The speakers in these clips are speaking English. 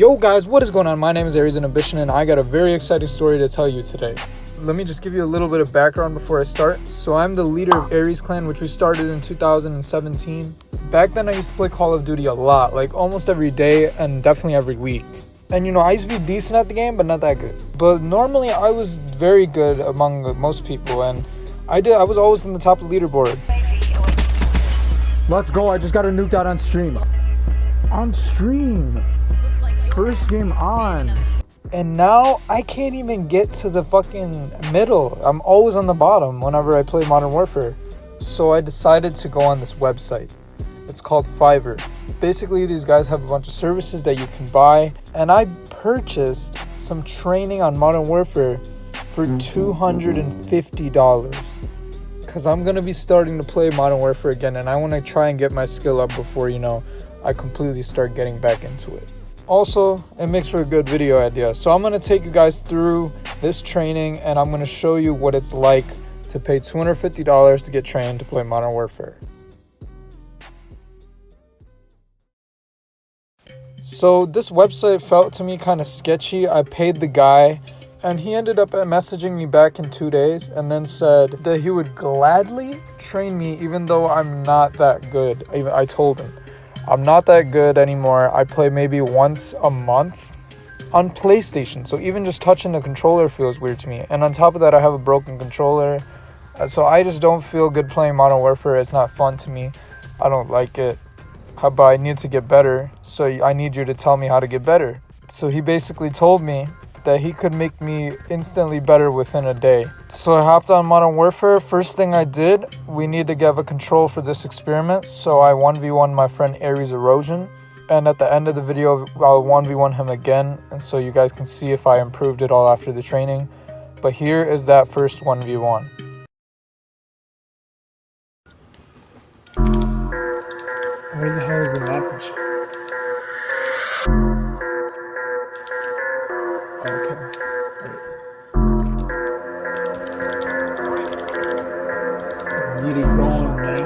Yo guys, what is going on? My name is Inabishin and I got a very exciting story to tell you today. Let me just give you a little bit of background before I start. So I'm the leader of Ares clan, which we started in 2017. Back then I used to play Call of Duty a lot, like almost every day and definitely every week. And you know, I used to be decent at the game, but not that good. But normally I was very good among most people, and I was always in the top of the leaderboard. Let's go, I just got her nuked out on stream. On stream! First game on. And now I can't even get to the fucking middle. I'm always on the bottom whenever I play Modern Warfare. So I decided to go on this website. It's called Fiverr. Basically, these guys have a bunch of services that you can buy. And I purchased some training on Modern Warfare for $250. Because I'm going to be starting to play Modern Warfare again. And I want to try and get my skill up before, you know, I completely start getting back into it. Also, it makes for a good video idea. So I'm going to take you guys through this training and I'm going to show you what it's like to pay $250 to get trained to play Modern Warfare. So this website felt to me kind of sketchy. I paid the guy and he ended up messaging me back in 2 days and then said that he would gladly train me even though I'm not that good. I told him. I'm not that good anymore. I play maybe once a month on PlayStation. So even just touching the controller feels weird to me. And on top of that, I have a broken controller. So I just don't feel good playing Modern Warfare. It's not fun to me. I don't like it. But I need to get better. So I need you to tell me how to get better. So he basically told me that he could make me instantly better within a day. So I hopped on Modern Warfare. First thing I did, we need to get a control for this experiment. So I 1v1 my friend Ares Erosion. And at the end of the video, I'll 1v1 him again. And so you guys can see if I improved it all after the training. But here is that first 1v1. Where the hell is the map? Okay. Let's get it going, man.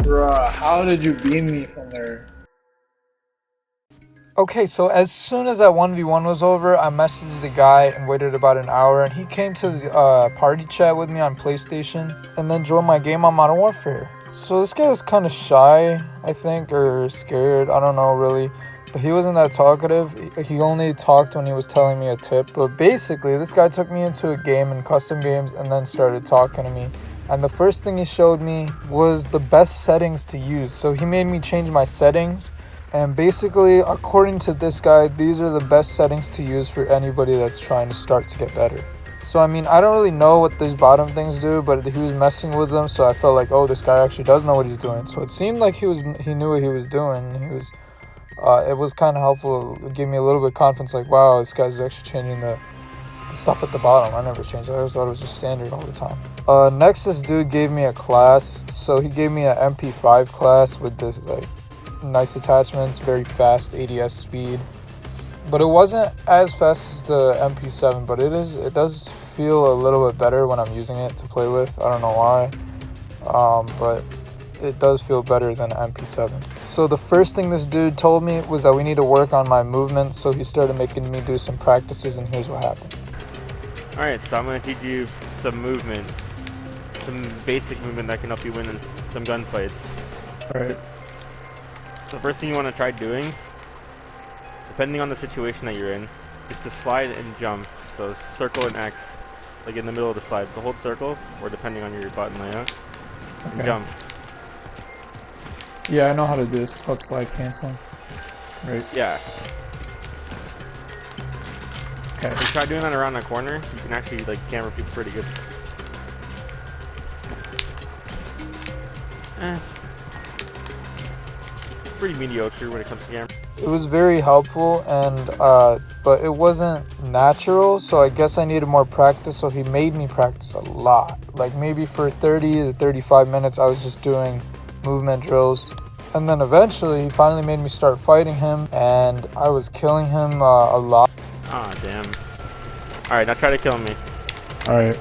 Bruh, how did you beat me from there? Okay, so as soon as that 1v1 was over, I messaged the guy and waited about an hour. And he came to the party chat with me on PlayStation and then joined my game on Modern Warfare. So this guy was kind of shy, I think, or scared. I don't know really. But he wasn't that talkative. He only talked when he was telling me a tip. But basically, this guy took me into a game in custom games and then started talking to me. And the first thing he showed me was the best settings to use. So he made me change my settings. And basically, according to this guy, these are the best settings to use for anybody that's trying to start to get better. So, I mean, I don't really know what these bottom things do, but he was messing with them. So I felt like, oh, this guy actually does know what he's doing. So it seemed like he knew what he was doing. It was kind of helpful. It gave me a little bit of confidence, like, wow, this guy's actually changing the stuff at the bottom. I never changed it. I always thought it was just standard all the time. Next, this dude gave me a class. So he gave me an MP5 class with this like nice attachments, very fast ADS speed. But it wasn't as fast as the MP7, but it does feel a little bit better when I'm using it to play with. I don't know why, but it does feel better than MP7. So the first thing this dude told me was that we need to work on my movement. So he started making me do some practices, and here's what happened. Alright, so I'm going to teach you some movement. Some basic movement that can help you win in some gunfights. Alright. So the first thing you want to try doing, depending on the situation that you're in, is to slide and jump. So circle and X, like in the middle of the slide. So hold circle, or depending on your button layout, and jump. Yeah, I know how to do this. Let's slide cancel. Right. Yeah. Okay. If you try doing that around the corner, you can actually like camera people pretty good. Pretty mediocre when it comes to camera. It was very helpful, and but it wasn't natural, so I guess I needed more practice. So he made me practice a lot. Like maybe for 30 to 35 minutes, I was just doing movement drills. And then eventually, he finally made me start fighting him, and I was killing him a lot. Ah, damn. Alright, now try to kill me. Alright.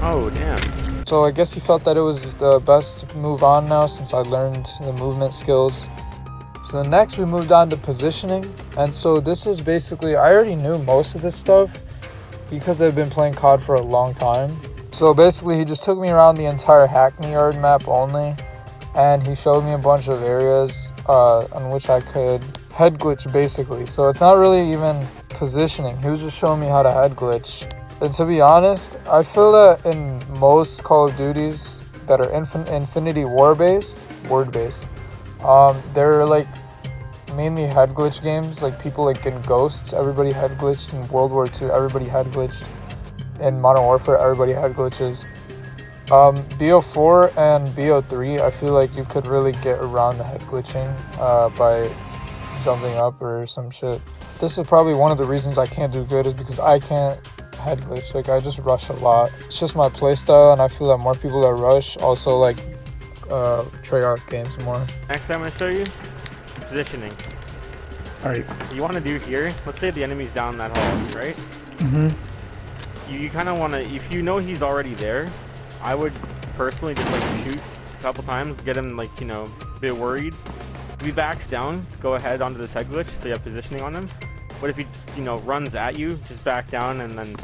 Oh, damn. So I guess he felt that it was the best to move on now since I learned the movement skills. So next we moved on to positioning. And so this is basically, I already knew most of this stuff because I've been playing COD for a long time. So basically he just took me around the entire Hackney Yard map only. And he showed me a bunch of areas on which I could head glitch basically. So it's not really even positioning. He was just showing me how to head glitch. And to be honest, I feel that in most Call of Duties that are Infinity word-based, they're like mainly head glitch games. Like people like in Ghosts, everybody head glitched. In World War II, everybody head glitched. In Modern Warfare, everybody head glitches. BO4 and BO3, I feel like you could really get around the head glitching by jumping up or some shit. This is probably one of the reasons I can't do good is because I can't head glitch. Like I just rush a lot. It's just my playstyle, and I feel that more people that rush also like Treyarch games more. Next I'm going to show you positioning. Alright. You want to do here, let's say the enemy's down that hall, right? Mm-hmm. You kind of want to, if you know he's already there, I would personally just like shoot a couple times, get him like, you know, a bit worried. If he backs down, go ahead onto this head glitch so you have positioning on him. But if he, you know, runs at you, just back down and then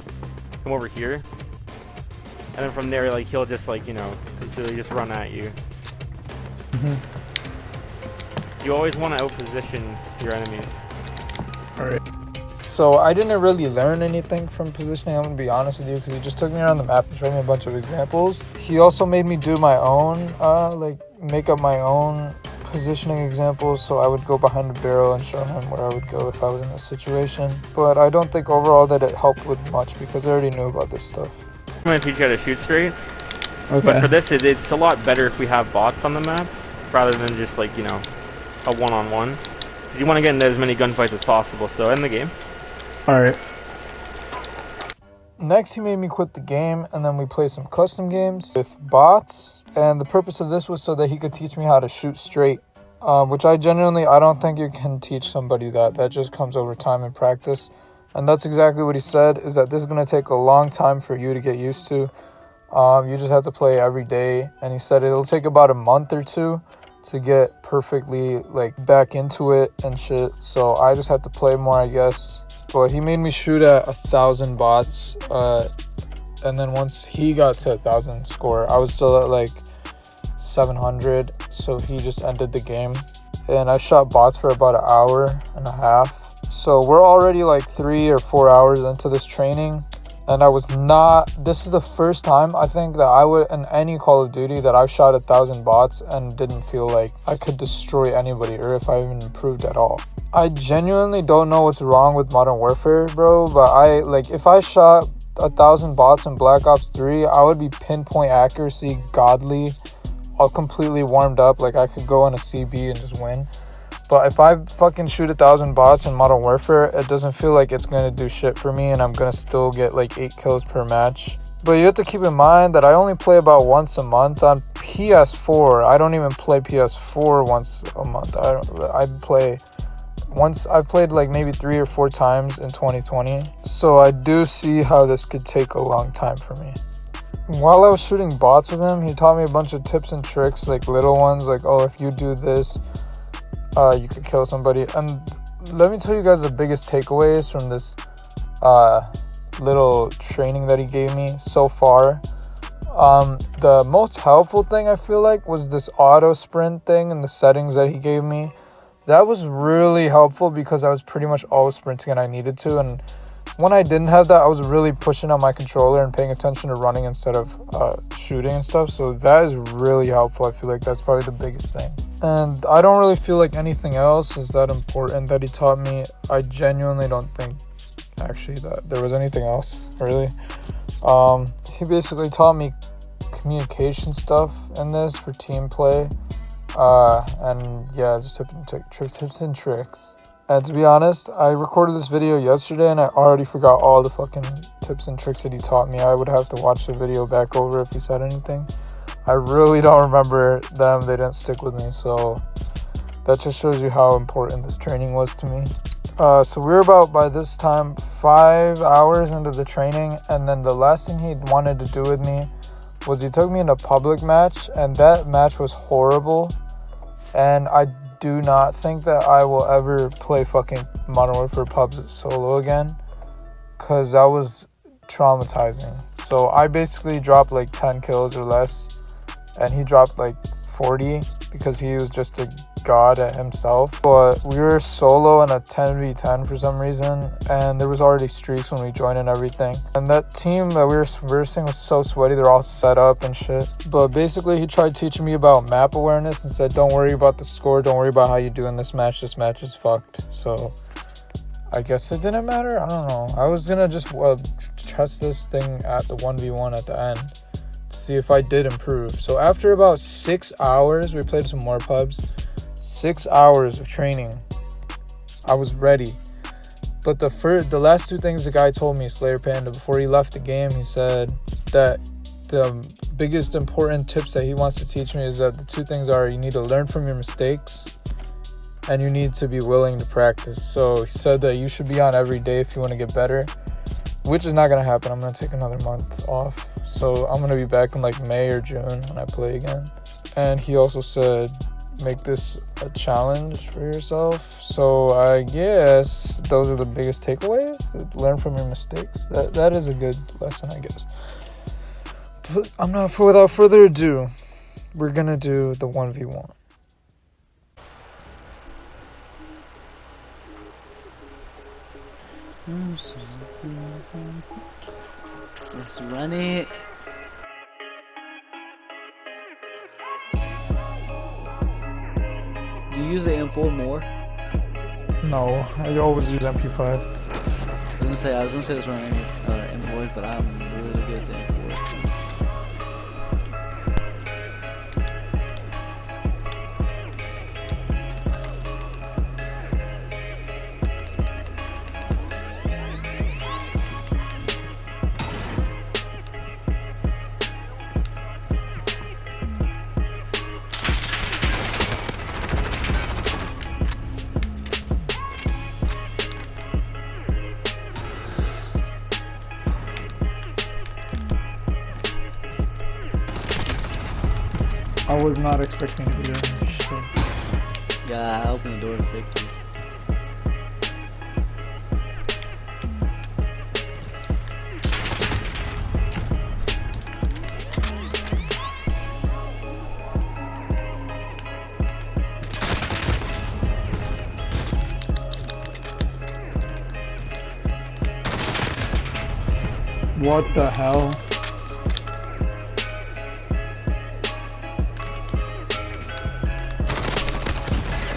come over here. And then from there, like, he'll just, like, you know, completely just run at you. Mm-hmm. You always want to out-position your enemies. Alright. So I didn't really learn anything from positioning, I'm gonna be honest with you, because he just took me around the map and showed me a bunch of examples. He also made me do my own, make up my own positioning examples, so I would go behind the barrel and show him where I would go if I was in this situation. But I don't think overall that it helped with much because I already knew about this stuff. I'm going to teach you how to shoot straight. Okay. But for this, it's a lot better if we have bots on the map rather than just, like, you know, a one-on-one. Because you want to get into as many gunfights as possible, so end the game. Alright. Next, he made me quit the game, and then we played some custom games with bots. And the purpose of this was so that he could teach me how to shoot straight, which I don't think you can teach somebody that. That just comes over time and practice. And that's exactly what he said, is that this is going to take a long time for you to get used to. You just have to play every day. And he said it'll take about a month or two to get perfectly, like, back into it and shit. So I just have to play more, I guess. But he made me shoot at 1,000 bots. And then once he got to 1,000 score, I was still at, like, 700. So he just ended the game. And I shot bots for about an hour and a half. So we're already like 3 or 4 hours into this training. And this is the first time I think that I would, in any Call of Duty, that I've shot 1,000 bots and didn't feel like I could destroy anybody or if I even improved at all. I genuinely don't know what's wrong with Modern Warfare, bro, but if I shot 1,000 bots in Black Ops 3, I would be pinpoint accuracy, godly, all completely warmed up, like I could go on a CB and just win. But if I fucking shoot 1,000 bots in Modern Warfare, it doesn't feel like it's gonna do shit for me, and I'm gonna still get like 8 kills per match. But you have to keep in mind that I only play about once a month on PS4. I don't even play PS4 once a month. I've played like maybe 3 or 4 times in 2020. So I do see how this could take a long time for me. While I was shooting bots with him, he taught me a bunch of tips and tricks, like little ones, like, oh, if you do this, you could kill somebody. And let me tell you guys the biggest takeaways from this little training that he gave me so far. The most helpful thing I feel like was this auto sprint thing and the settings that he gave me. That was really helpful because I was pretty much always sprinting and I needed to. And when I didn't have that, I was really pushing on my controller and paying attention to running instead of shooting and stuff. So that is really helpful. I feel like that's probably the biggest thing. And I don't really feel like anything else is that important that he taught me. I genuinely don't think actually that there was anything else really. He basically taught me communication stuff in this for team play. And yeah, just tips and tricks. And to be honest, I recorded this video yesterday and I already forgot all the fucking tips and tricks that he taught me. I would have to watch the video back over if he said anything. I really don't remember them. They didn't stick with me. So that just shows you how important this training was to me. So we were about, by this time, 5 hours into the training. And then the last thing he wanted to do with me was he took me in a public match. And that match was horrible. And I do not think that I will ever play fucking Modern Warfare pubs solo again, because that was traumatizing. So I basically dropped like 10 kills or less, and he dropped like 40 because he was just a god at himself. But we were solo in a 10v10 for some reason, and there was already streaks when we joined and everything. And that team that we were versing was so sweaty, they're all set up and shit. But basically he tried teaching me about map awareness and said, don't worry about the score, don't worry about how you do in this match is fucked. So I guess it didn't matter, I don't know. I was gonna just test this thing at the 1v1 at the end to see if I did improve. So after about 6 hours, we played some more pubs. 6 hours of training, I was ready. But the last two things the guy told me, Slayer Panda, before he left the game, he said that the biggest important tips that he wants to teach me is that the two things are, you need to learn from your mistakes and you need to be willing to practice. So he said that you should be on every day if you want to get better, which is not going to happen. I'm going to take another month off. So I'm going to be back in like May or June when I play again. And he also said, make this a challenge for yourself. So I guess those are the biggest takeaways. Learn from your mistakes. That is a good lesson, I guess. But without further ado, we're gonna do the 1v1. Let's run it. Do you use the M4 more? No, I always use MP5. I was gonna say let's run M4, but I'm really good at the M4. I was not expecting to do this shit. Yeah, I opened the door to 50. What the hell?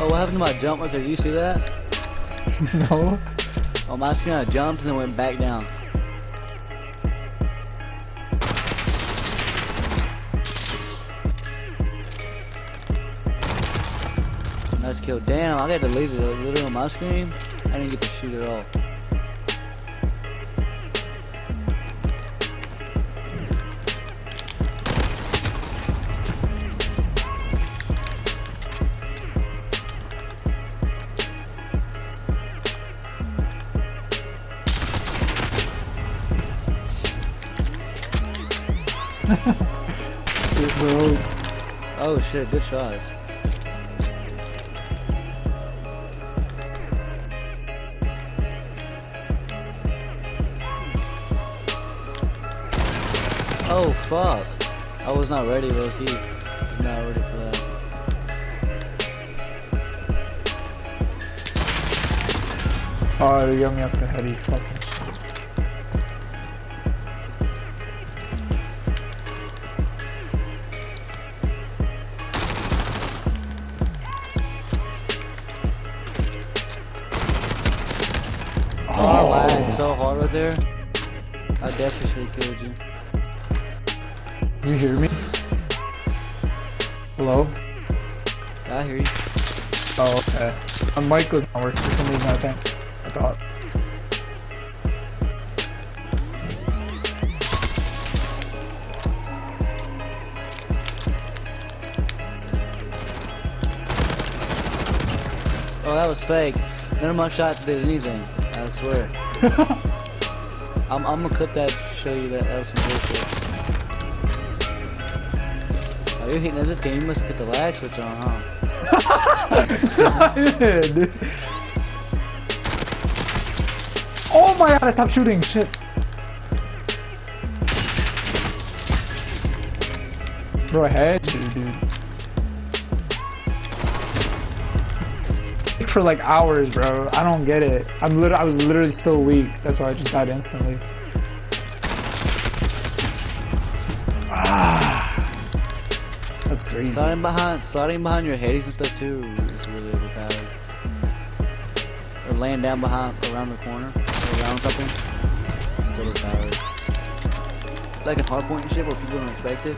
Oh, what happened to my jump right there? Do you see that? No. On my screen, I jumped and then went back down. Nice kill. Damn, I got to leave it literally on my screen. I didn't get to shoot at all. Oh shit, good shot. Oh fuck. I was not ready, low key. I was not ready for that. Oh, you got me up the heady fucking shit. so hard right there. I definitely should have killed you. You hear me? Hello? I hear you. Oh, okay. My mic was not working for some reason, I think. I thought. Oh, that was fake. None of my shots did anything. I swear. I'm gonna clip that to show you that was some bullshit. Oh, you're hitting at this game. You must put the lag switch on, huh? Yeah, dude. Oh my god, stop shooting. Shit. Bro, I had you, dude. For like hours, bro. I don't get it. I was literally still weak. That's why I just died instantly. Ah, that's crazy. Starting behind your headies and stuff too is really overpowered. Or laying down behind around the corner, or around something. It's overpowered. Like a hardpoint and shit where people don't expect it.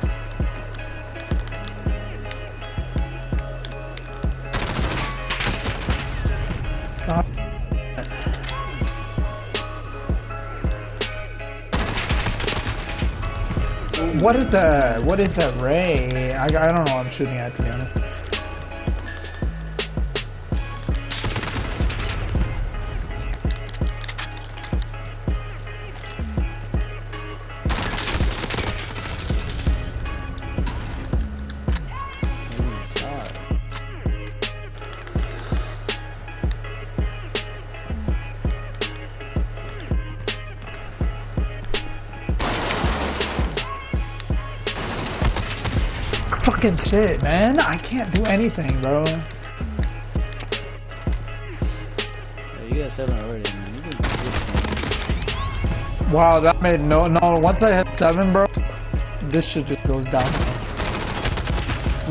What is that? What is that ray? I don't know what I'm shooting at, to be honest. Fucking shit, man. I can't do anything, bro. Yeah, you got 7 already, man. You can Wow, that made no. Once I hit 7, bro, this shit just goes down.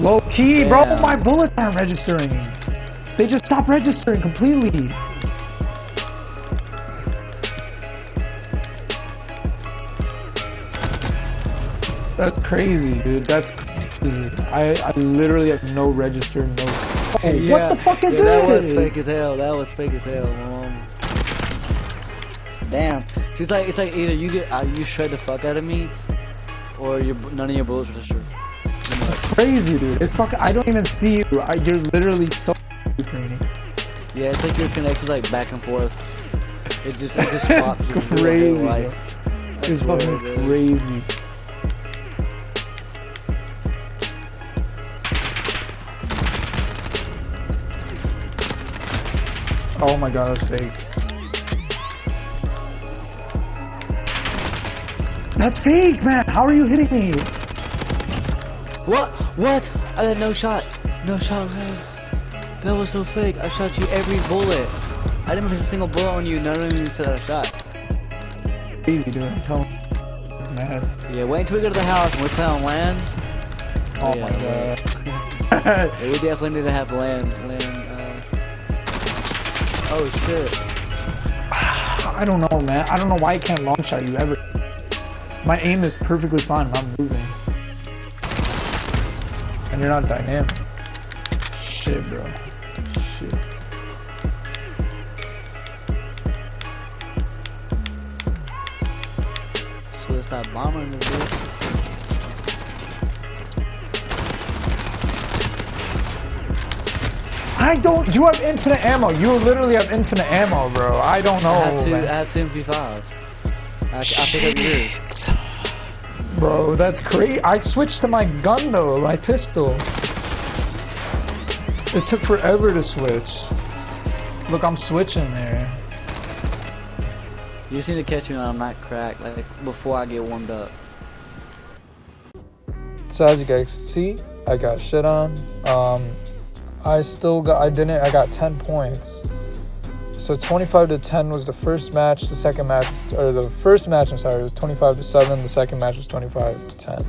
Low key, bro. Damn. My bullets aren't registering. They just stopped registering completely. That's crazy, dude. That's crazy. I literally have no register, no. Oh, Yeah, what the fuck is this? That was fake as hell. That was fake as hell, mom. Damn. See, it's like either you shred the fuck out of me, or none of your bullets register. That's crazy, dude. It's fucking. I don't even see you. You're literally so for me. Yeah, it's like your connection's like back and forth. It just swaps. It's you with crazy, your bro. lights. I It's swear, fucking dude. crazy. Oh my god, that's fake. That's fake, man. How are you hitting me? What? What? I had no shot. No shot, man. That was so fake. I shot you every bullet. I didn't miss a single bullet on you. None of them even said I shot. Crazy, dude. I'm telling you. It's mad. Yeah, wait until we go to the house and we play on land. Oh Yeah, my god. Yeah, we definitely need to have land. Oh shit. I don't know, man. I don't know why I can't long shot you ever. My aim is perfectly fine. I'm not moving. And you're not dynamic. Shit, bro. Shit. Suicide bomber in the bitch. I don't. You have infinite ammo. You literally have infinite ammo, bro. I don't know. I have two. man. I have two MP5s. I pick up yours. Shit. Bro, that's crazy. I switched to my gun though, my pistol. It took forever to switch. Look, I'm switching there. You just need to catch me when I'm not cracked, like before I get warmed up. So as you guys can see, I got shit on. I got 10 points. So 25-10 was the first match. The second match, or the first match, I'm sorry, was 25-7. The second match was 25-10.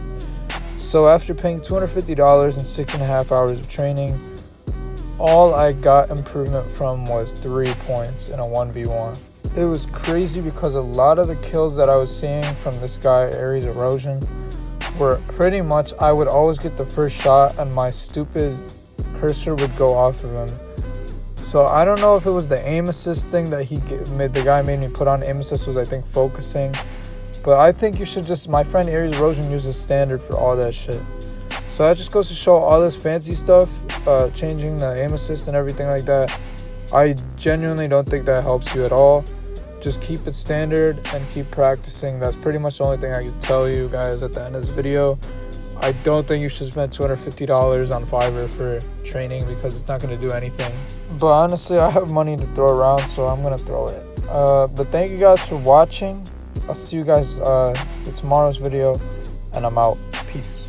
So after paying $250 and 6.5 hours of training, all I got improvement from was 3 points in a 1v1. it was crazy because a lot of the kills that I was seeing from this guy, Ares Erosion, were pretty much I would always get the first shot and my stupid cursor would go off of him. So I don't know if it was the aim assist thing that the guy made me put on. Aim assist was, I think, focusing. But I think you should just, my friend Ares Erosion uses standard for all that shit. So that just goes to show all this fancy stuff, changing the aim assist and everything like that. I genuinely don't think that helps you at all. Just keep it standard and keep practicing. That's pretty much the only thing I can tell you guys at the end of this video. I don't think you should spend $250 on Fiverr for training because it's not going to do anything. But honestly, I have money to throw around, so I'm going to throw it. But thank you guys for watching. I'll see you guys for tomorrow's video, and I'm out. Peace.